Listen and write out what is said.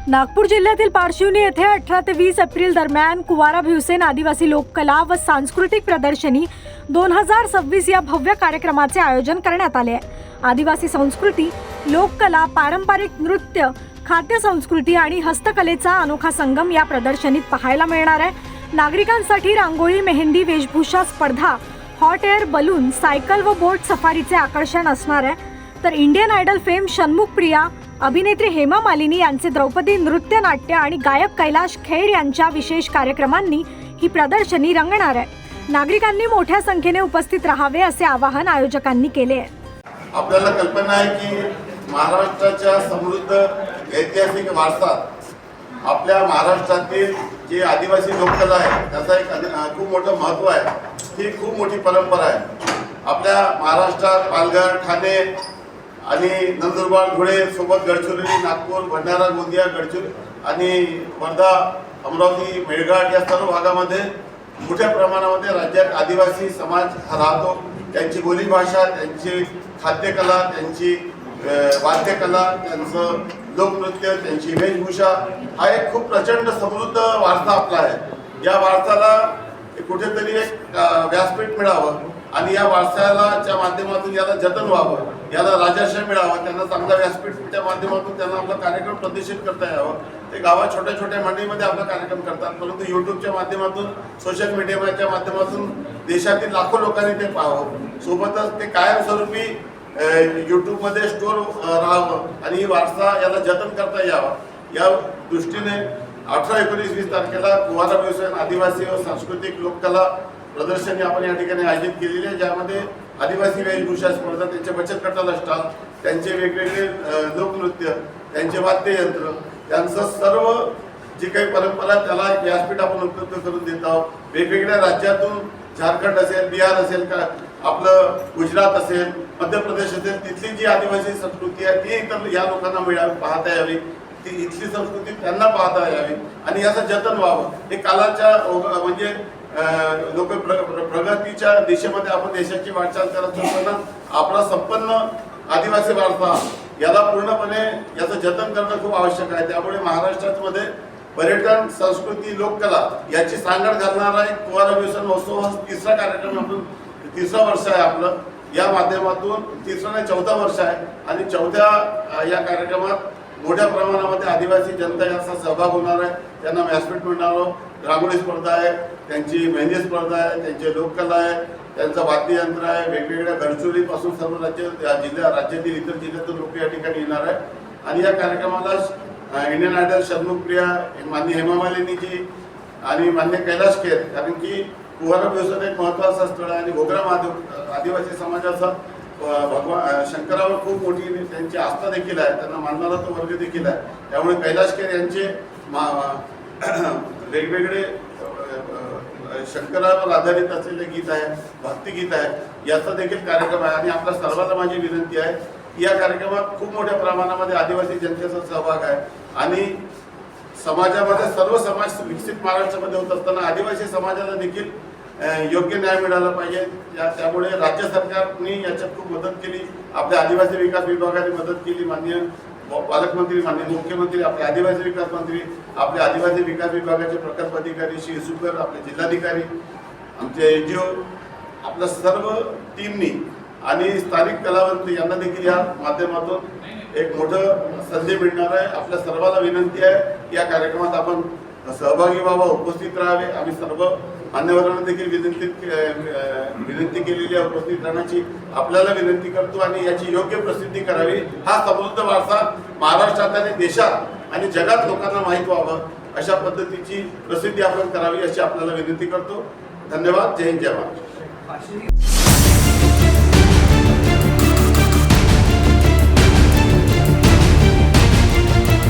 नागपूर जिल्ह्यातील पारशिवनी येथे 18 ते 20 एप्रिल दरम्यान कुवारा भिवसेन आदिवासी लोककला व सांस्कृतिक प्रदर्शनी 2026 या भव्य कार्यक्रमाचे आयोजन करण्यात आले आहे। आदिवासी संस्कृती, लोककला, पारंपरिक नृत्य, खाद्य संस्कृती आणि हस्तकलेचा अनोखा संगम या प्रदर्शनीत पाहायला मिळणार आहे। नागरिकांसाठी रांगोळी, मेहंदी, वेशभूषा स्पर्धा, हॉट एअर बलून, सायकल व बोट सफारीचे आकर्षण असणार आहे। तर इंडियन आयडल फेम शन्मुख प्रिया, अभिनेत्री हेमा मालिनी यांचे द्रौपदी नृत्य नाट्य आणि गायक कैलाश खेर यांच्या विशेष कार्यक्रमांनी ही प्रदर्शनी रंगणार आहे। नागरिकांनी मोठ्या संख्येने उपस्थित राहावे असे आवाहन आयोजकांनी केले आहे। आपल्याला कल्पना आहे की महाराष्ट्राच्या समृद्ध ऐतिहासिक वारसात आपल्या महाराष्ट्रातील जे आदिवासी लोककला आहे त्याचा एक खूप मोठं महत्त्व आहे। ही खूप मोठी परंपरा आहे। आपल्या महाराष्ट्रात पालघर, ठाणे आणि नंदुरबार, धुळे सोबत गडचिरोली, नागपूर, भंडारा, गोंदिया, गडचिरोली आणि वर्धा, अमरावती, मेळघाट या सर्व भागामध्ये मोठ्या प्रमाणामध्ये राज्यात आदिवासी समाज हा राहतो। त्यांची बोलीभाषा, त्यांची खाद्यकला, त्यांची वाद्यकला, त्यांचं लोकनृत्य, त्यांची वेशभूषा हा एक खूप प्रचंड समृद्ध वारसा आपला आहे। या वारसाला कुठेतरी एक व्यासपीठ मिळावं आणि या वारसाच्या माध्यमातून याला जतन व्हावं, याला राजर्षय मिळावं, त्यांना चांगला व्यासपीठच्या माध्यमातून त्यांना आपला कार्यक्रम प्रदर्शित करता यावं। ते गावात छोट्या छोट्या मंडळीमध्ये आपला कार्यक्रम करतात, परंतु यूट्यूबच्या माध्यमातून, सोशल मीडियाच्या माध्यमातून देशातील लाखो लोकांनी ते पाहावं। सोबतच ते कायमस्वरूपी यूट्यूबमध्ये स्टोर राहावं आणि ही वारसा याला जतन करता यावं। या दृष्टीने 18, 19, 20 तारखेला कुवारा भिवसेन आदिवासी व सांस्कृतिक लोककला प्रदर्शनी आपण या ठिकाणी आयोजित केलेली आहे, ज्यामध्ये आदिवासी वेशभूषा स्पर्धा, त्यांचे बचत गटाला स्टॉल, त्यांचे वेगवेगळे लोकनृत्य, त्यांचे वाद्ययंत्र, त्यांचं सर्व जे काही परंपरा त्याला एक व्यासपीठ आपण उपलब्ध करून देत आहोत। वेगवेगळ्या राज्यातून झारखंड असेल, बिहार असेल, का आपलं गुजरात असेल, मध्य प्रदेश असेल, तिथली जी आदिवासी संस्कृती आहे ती इतर या लोकांना मिळावी, पाहता यावी, ती इथली संस्कृती त्यांना पाहता यावी आणि याचं जतन व्हावं। हे कालाच्या म्हणजे लोक प्रगतीच्या दिशेमध्ये आपण देशाची वाटचाल करत असताना आपला संपन्न आदिवासी वारसा याला पूर्णपणे याचं जतन करणं खूप आवश्यक आहे। त्यामुळे महाराष्ट्रामध्ये पर्यटन, संस्कृती, लोककला याची सांगड घालणारा एक कुवारा भिवसेन महोत्सव हा तिसरा कार्यक्रम, आपण तिसरं वर्ष आहे आपलं। या माध्यमातून तिसरं नाही 14 वर्ष आहे आणि 4थ्या या कार्यक्रमात मोठ्या प्रमाणामध्ये आदिवासी जनता याचा सहभाग होणार आहे। त्यांना व्यासपीठ मिळणार, रांगोळी स्पर्धा आहे, त्यांची मेहंदी स्पर्धा आहे, त्यांचे लोककला आहे, त्यांचं वाद्ययंत्र आहे, वेगवेगळ्या गडचिरोलीपासून सर्व राज्यातील इतर जिल्ह्यातून लोक या ठिकाणी येणार आहे। आणि या कार्यक्रमाला इंडियन आयडल शन्मुख प्रिया, माननीय हेमा मालिनीजी आणि मान्य कैलाश खेर, कारण की कुवारा भिवसेन एक महत्त्वाचं स्थळ आहे आणि घोगरा महादेव आदिवासी समाजाचा भगवान शंकरावर खूप मोठी त्यांची आस्था देखील आहे, त्यांना मानणारा तो वर्ग देखील आहे। त्यामुळे कैलाश खेर यांचे वेगवेगळे शंकरावर आधारित असलेले गीत आहे, भक्तिगीत आहे, याचा देखील कार्यक्रम आहे। आणि आपल्या सर्वांना माझी विनंती आहे की या कार्यक्रमात खूप मोठ्या प्रमाणामध्ये आदिवासी जनतेचा सहभाग आहे आणि समाजामध्ये सर्व समाज विकसित महाराष्ट्रामध्ये होत असताना आदिवासी समाजाला देखील योग्य न्याय मिळाला पाहिजे। त्यामुळे राज्य सरकारने याच्यात खूप मदत केली, आपल्या आदिवासी विकास विभागाने मदत केली, माननीय पालकमंत्री, माननीय मुख्यमंत्री, आपले आदिवासी विकास मंत्री, आपले आदिवासी विकास विभागाचे प्रकल्प अधिकारी श्री सुकर, आपले जिल्हाधिकारी, आमचे NGO, आपल्या सर्व टीमनी आणि स्थानिक कलावंत यांना देखील या माध्यमातून एक मोठं संधी मिळणार आहे। आपल्या सर्वांना विनंती आहे की या कार्यक्रमात आपण सहभागी व्हावं, उपस्थित राहावे। आम्ही सर्व मान्यवरांना देखील विनंती केलेली आहे उपस्थित राहण्याची, आपल्याला विनंती करतो आणि याची योग्य प्रसिद्धी करावी। हा समृद्ध वारसा महाराष्ट्रात आणि देशात आणि जगात लोकांना माहीत व्हावं अशा पद्धतीची प्रसिद्धी आपण करावी अशी आपल्याला विनंती करतो। धन्यवाद। जय हिंद, जय महाराष्ट्र।